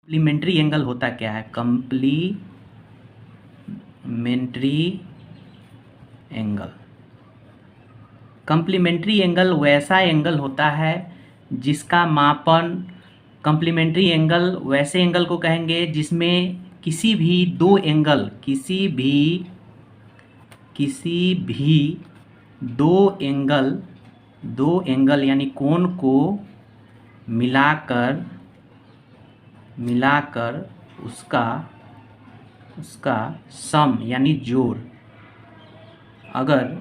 Complementary angle होता क्या है? कम्प्लीमेंट्री एंगल, कम्प्लीमेंट्री एंगल वैसा एंगल होता है जिसका मापन, कम्प्लीमेंट्री एंगल वैसे एंगल को कहेंगे जिसमें किसी भी दो एंगल, किसी भी दो एंगल यानी कोण को मिलाकर उसका सम यानी जोड़ अगर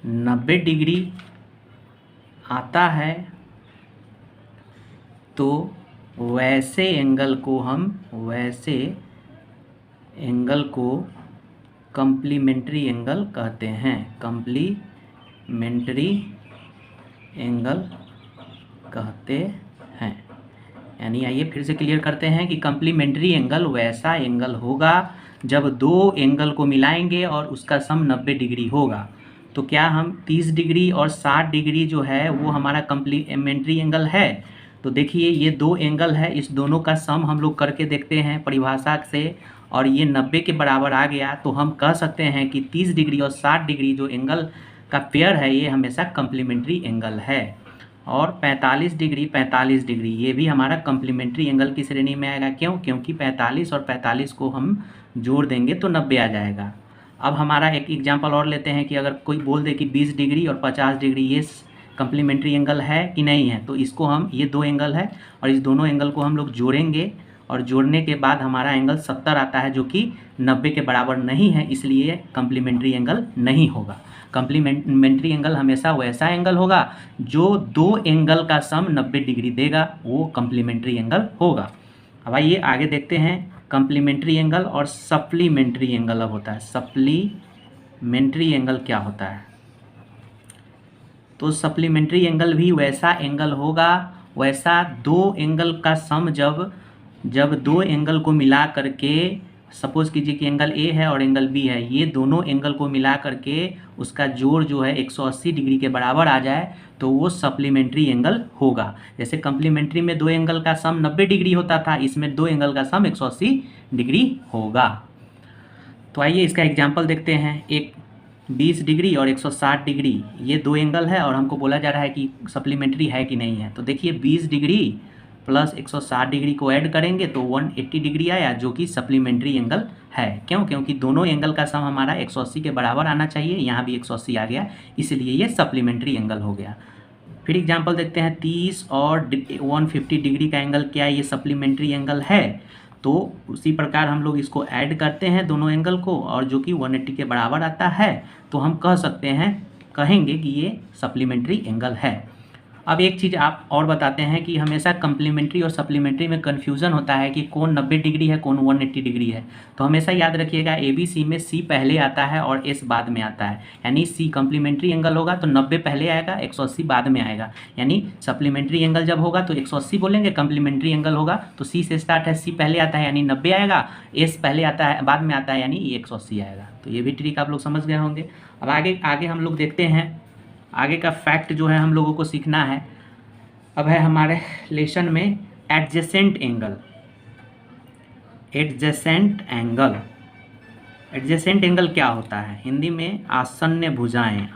90 डिग्री आता है तो वैसे एंगल को कम्प्लीमेंट्री एंगल कहते हैं। कम्प्लीमेंट्री एंगल कहते हैं। यानी आइए फिर से क्लियर करते हैं कि कम्प्लीमेंट्री एंगल वैसा एंगल होगा जब दो एंगल को मिलाएंगे और उसका सम 90 डिग्री होगा। तो क्या हम 30 डिग्री और 60 डिग्री जो है वो हमारा कम्प्लीमेंट्री एंगल है? तो देखिए ये दो एंगल है, इस दोनों का सम हम लोग करके देखते हैं परिभाषा से, और ये 90 के बराबर आ गया तो हम कह सकते हैं कि 30 डिग्री और 60 डिग्री जो एंगल का पेयर है ये हमेशा कम्प्लीमेंट्री एंगल है। और 45 डिग्री ये भी हमारा कम्प्लीमेंट्री एंगल की श्रेणी में आएगा। क्यों? क्योंकि 45 और 45 को हम जोड़ देंगे तो 90 आ जाएगा। अब हमारा एक एग्जांपल और लेते हैं कि अगर कोई बोल दे कि 20 डिग्री और 50 डिग्री ये कम्प्लीमेंट्री एंगल है कि नहीं है, तो इसको हम, ये दो एंगल है और इस दोनों एंगल को हम लोग जोड़ेंगे और जोड़ने के बाद हमारा एंगल 70 आता है जो कि 90 के बराबर नहीं है, इसलिए कम्प्लीमेंट्री एंगल नहीं होगा। कम्प्लीमेंट्री एंगल हमेशा वैसा एंगल होगा जो दो एंगल का सम 90 डिग्री देगा, वो कम्प्लीमेंट्री एंगल होगा। अब आइए आगे देखते हैं कम्प्लीमेंट्री एंगल और सप्लीमेंट्री एंगल अब होता है। सप्लीमेंट्री एंगल क्या होता है? तो सप्लीमेंट्री एंगल भी वैसा एंगल होगा, वैसा दो एंगल का सम जब दो एंगल को मिला करके, सपोज कीजिए कि एंगल ए है और एंगल बी है, ये दोनों एंगल को मिला करके उसका जोड़ जो है 180 डिग्री के बराबर आ जाए तो वो सप्लीमेंट्री एंगल होगा। जैसे कम्प्लीमेंट्री में दो एंगल का सम 90 डिग्री होता था, इसमें दो एंगल का सम 180 डिग्री होगा। तो आइए इसका एग्जाम्पल देखते हैं। एक 20 डिग्री और 160 डिग्री ये दो एंगल है और हमको बोला जा रहा है कि सप्लीमेंट्री है कि नहीं है। तो देखिए 20 डिग्री प्लस 160 डिग्री को ऐड करेंगे तो 180 डिग्री आया जो कि सप्लीमेंट्री एंगल है। क्यों? क्योंकि दोनों एंगल का सम हमारा 180 के बराबर आना चाहिए, यहाँ भी 180 आ गया, इसलिए ये सप्लीमेंट्री एंगल हो गया। फिर एग्जांपल देखते हैं 30 और 150 डिग्री का एंगल, क्या ये सप्लीमेंट्री एंगल है? तो उसी प्रकार हम लोग इसको ऐड करते हैं दोनों एंगल को और जो कि 180 के बराबर आता है तो हम कहेंगे कि ये सप्लीमेंट्री एंगल है। अब एक चीज़ आप और बताते हैं कि हमेशा कम्प्लीमेंट्री और सप्लीमेंट्री में कन्फ्यूज़न होता है कि कौन 90 डिग्री है, कौन 180 डिग्री है। तो हमेशा याद रखिएगा ABC में C पहले आता है और S बाद में आता है। यानी C कम्प्लीमेंट्री एंगल होगा तो 90 पहले आएगा, 180 बाद में आएगा। यानी सप्लीमेंट्री एंगल जब होगा तो 180 बोलेंगे, कम्प्लीमेंट्री एंगल होगा तो C से स्टार्ट है, C पहले आता है यानी 90 आएगा, S पहले आता है बाद में आता है यानी 180 आएगा। तो ये भी ट्रिक आप लोग समझ गए होंगे। अब आगे हम लोग देखते हैं, आगे का फैक्ट जो है हम लोगों को सीखना है। अब है हमारे लेसन में एडजेसेंट एंगल। एडजेसेंट एंगल क्या होता है? हिंदी में आसन्न भुजाएं।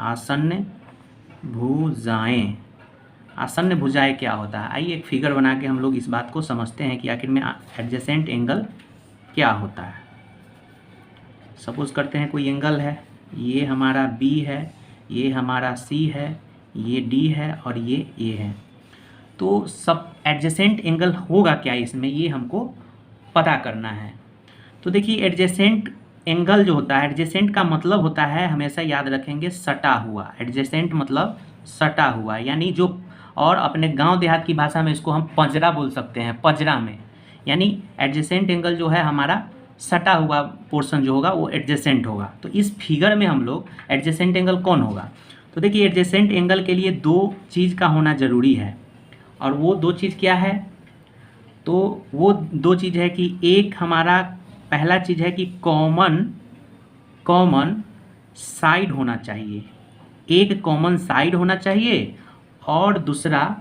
आसन्न भुजाएं क्या होता है? आइए एक फिगर बना के हम लोग इस बात को समझते हैं कि आखिर में एडजेसेंट एंगल क्या होता है। सपोज करते हैं कोई एंगल है, ये हमारा B है, ये हमारा C है, ये D है और ये A है। तो सब एडजेसेंट एंगल होगा क्या इसमें, ये हमको पता करना है। तो देखिए एडजेसेंट एंगल जो होता है, एडजेसेंट का मतलब होता है, हमेशा याद रखेंगे, सटा हुआ। एडजेसेंट मतलब सटा हुआ, यानी जो, और अपने गांव देहात की भाषा में इसको हम पंजरा बोल सकते हैं, पंजरा में। यानी एडजेसेंट एंगल जो है हमारा सटा हुआ पोर्शन जो होगा वो एडजेसेंट होगा। तो इस फिगर में हम लोग एडजेसेंट एंगल कौन होगा? तो देखिए एडजेसेंट एंगल के लिए दो चीज़ का होना ज़रूरी है, और वो दो चीज़ क्या है? तो वो दो चीज़ है कि एक हमारा पहला चीज़ है कि कॉमन साइड होना चाहिए, एक कॉमन साइड होना चाहिए, और दूसरा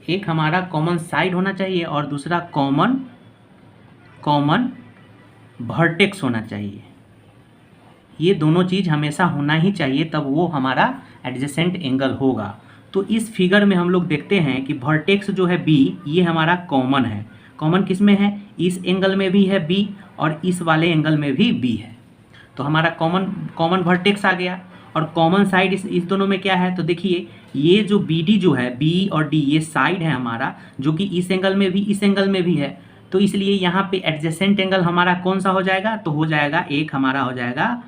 एक हमारा कॉमन साइड होना चाहिए और दूसरा कॉमन वर्टेक्स होना चाहिए। ये दोनों चीज़ हमेशा होना ही चाहिए, तब वो हमारा एडजेसेंट एंगल होगा। तो इस फिगर में हम लोग देखते हैं कि वर्टेक्स जो है बी, ये हमारा कॉमन है। कॉमन किस में है? इस एंगल में भी है बी और इस वाले एंगल में भी बी है। तो हमारा कॉमन वर्टेक्स आ गया। और कॉमन साइड इस दोनों में क्या है? तो देखिए ये जो बी डी जो है, बी और डी ये साइड है हमारा, जो कि इस एंगल में भी इस एंगल में भी है। तो इसलिए यहाँ पे एडजेसेंट एंगल हमारा कौन सा हो जाएगा? तो हो जाएगा एक हमारा हो जाएगा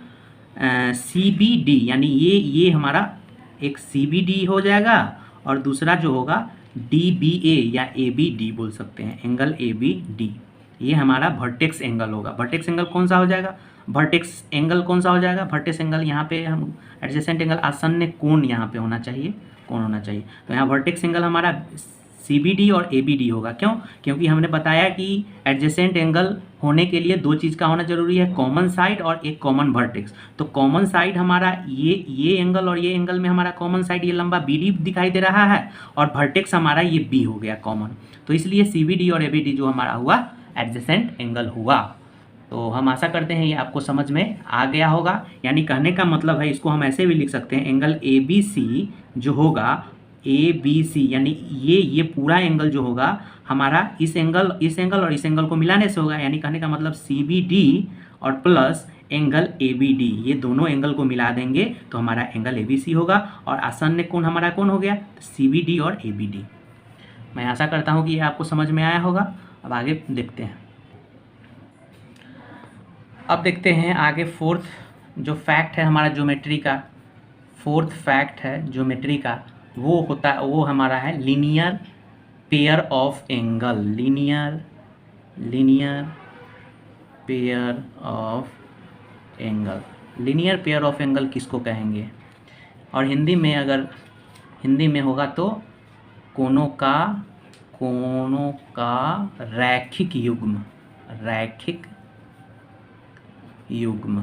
सी बी डी, यानी ये हमारा एक सी बी डी हो जाएगा और दूसरा जो होगा डी बी ए या ए बी डी बोल सकते हैं, एंगल ए बी डी। ये हमारा वर्टेक्स एंगल होगा। वर्टेक्स एंगल कौन सा हो जाएगा? वर्टेक्स एंगल कौन सा हो जाएगा? वर्टेक्स एंगल यहाँ पे हम एडजेसेंट एंगल आसन्न कोण यहाँ पे होना चाहिए, कोण होना चाहिए। तो यहाँ वर्टेक्स एंगल हमारा सी बी डी और ए बी डी होगा। क्यों? क्योंकि हमने बताया कि एडजेसेंट एंगल होने के लिए दो चीज़ का होना जरूरी है, कॉमन साइड और एक कॉमन वर्टेक्स। तो कॉमन साइड हमारा ये एंगल और ये एंगल में हमारा कॉमन साइड ये लंबा बी डी दिखाई दे रहा है और वर्टेक्स हमारा ये बी हो गया कॉमन। तो इसलिए सी बी डी और ए बी डी जो हमारा हुआ एडजेसेंट एंगल हुआ। तो हम आशा करते हैं ये आपको समझ में आ गया होगा। यानी कहने का मतलब है, इसको हम ऐसे भी लिख सकते हैं, एंगल ए बी सी जो होगा, ए बी सी यानी ये पूरा एंगल जो होगा हमारा इस एंगल और इस एंगल को मिलाने से होगा। यानी कहने का मतलब सी बी डी और plus angle A B D, ये दोनों एंगल को मिला देंगे तो हमारा एंगल ए बी सी होगा। और आसन्न कोण हमारा कौन हो गया? सी बी डी और ए बी डी। मैं आशा करता हूँ कि ये आपको समझ में आया होगा। अब आगे देखते हैं। अब देखते हैं आगे फोर्थ जो फैक्ट है हमारा ज्योमेट्री का, फोर्थ फैक्ट है ज्योमेट्री का, वो हमारा है linear pair of angle. Linear pair of angle. Linear pair of angle किसको कहेंगे? और हिंदी में अगर हिंदी में होगा तो कोणों का रैखिक युग्म। रैखिक युग्म।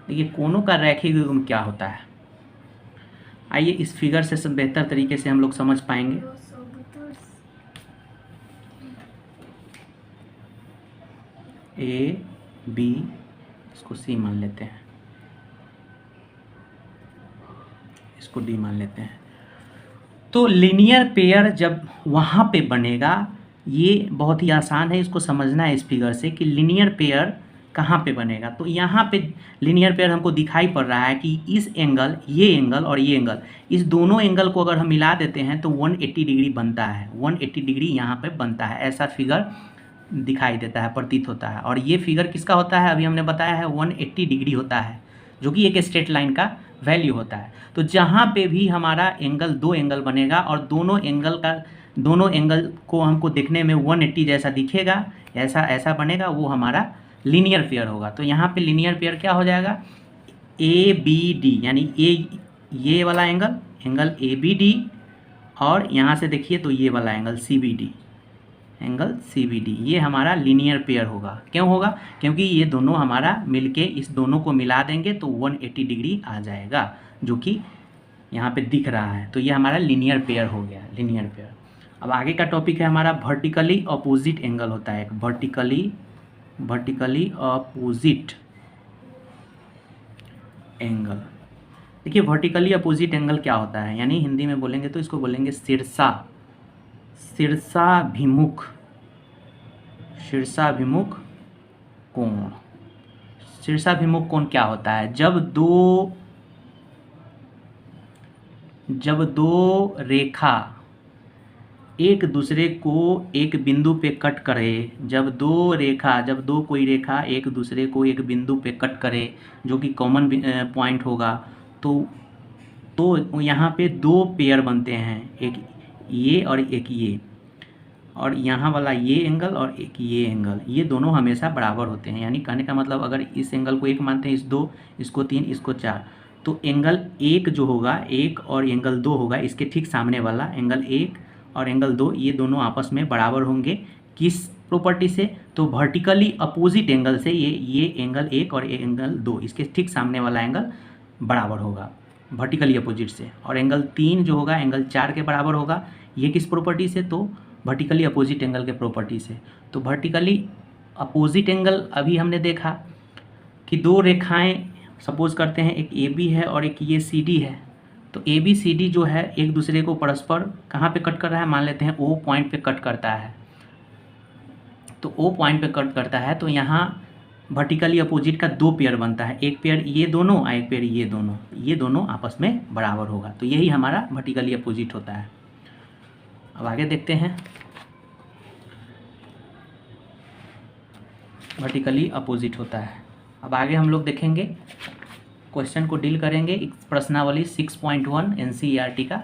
देखिए कोणों का रैखिक युग्म क्या होता है, आइए इस फिगर से सब बेहतर तरीके से हम लोग समझ पाएंगे। ए बी, इसको सी मान लेते हैं, इसको डी मान लेते हैं। तो लीनियर पेयर जब वहाँ पे बनेगा, ये बहुत ही आसान है, इसको समझना है इस फिगर से कि लीनियर पेयर कहाँ पे बनेगा। तो यहाँ पे लीनियर पेयर हमको दिखाई पड़ रहा है कि इस एंगल, ये एंगल और ये एंगल, इस दोनों एंगल को अगर हम मिला देते हैं तो 180 डिग्री बनता है। 180 डिग्री यहाँ पे बनता है, ऐसा फिगर दिखाई देता है, प्रतीत होता है। और ये फिगर किसका होता है? अभी हमने बताया है 180 डिग्री होता है, जो कि एक स्ट्रेट लाइन का वैल्यू होता है। तो जहाँ पे भी हमारा एंगल, दो एंगल बनेगा और दोनों एंगल को हमको देखने में 180 जैसा दिखेगा, ऐसा बनेगा, वो हमारा लीनियर पेयर होगा। तो यहाँ पे लीनियर पेयर क्या हो जाएगा? ए बी डी, यानी ये वाला एंगल ए बी डी, और यहाँ से देखिए तो ये वाला एंगल सी बी डी, ये हमारा लीनियर पेयर होगा। क्यों होगा? क्योंकि ये दोनों हमारा मिलके इस दोनों को मिला देंगे तो 180 डिग्री आ जाएगा, जो कि यहाँ पे दिख रहा है। तो ये हमारा लीनियर पेयर हो गया, लीनियर पेयर। अब आगे का टॉपिक है हमारा वर्टिकली अपोजिट एंगल होता है, वर्टिकली अपोजिट एंगल। देखिए वर्टिकली अपोजिट एंगल क्या होता है, यानी हिंदी में बोलेंगे तो इसको बोलेंगे शीर्षाभिमुख कोण। शीर्षाभिमुख कोण क्या होता है? जब दो रेखा एक दूसरे को एक बिंदु पे कट करे, जब कोई रेखा एक दूसरे को एक बिंदु पे कट करे, जो कि कॉमन पॉइंट होगा, तो यहाँ पे दो पेयर बनते हैं, एक ये और एक ये, और यहाँ वाला ये एंगल और एक ये एंगल, ये दोनों हमेशा बराबर होते हैं। यानी कहने का मतलब अगर इस एंगल को 1 मानते हैं, इस 2, इसको 3, इसको 4, तो एंगल 1 जो होगा, 1 और एंगल 2 होगा, इसके ठीक सामने वाला एंगल 1 और एंगल 2, ये दोनों आपस में बराबर होंगे। किस प्रॉपर्टी से? तो वर्टिकली अपोजिट एंगल से ये एंगल 1 और एंगल 2, इसके ठीक सामने वाला एंगल बराबर होगा वर्टिकली अपोजिट से। और एंगल 3 जो होगा एंगल 4 के बराबर होगा, ये किस प्रॉपर्टी से, तो वर्टिकली अपोजिट एंगल के प्रॉपर्टी से। तो वर्टिकली अपोजिट एंगल अभी हमने देखा कि दो रेखाएं सपोज करते हैं, एक ए बी है और एक ये सी डी है। तो ए बी सी डी जो है एक दूसरे को परस्पर कहाँ पे कट कर रहा है, मान लेते हैं ओ पॉइंट पे कट करता है। तो ओ पॉइंट पे कट करता है तो यहाँ वर्टिकली अपोजिट का दो पेयर बनता है, एक पेयर ये दोनों और एक पेयर ये दोनों आपस में बराबर होगा। तो यही हमारा वर्टिकली अपोजिट होता है। अब आगे देखते हैं वर्टिकली अपोजिट होता है। अब आगे हम लोग देखेंगे, क्वेश्चन को डील करेंगे प्रश्नावली 6.1 NCERT का।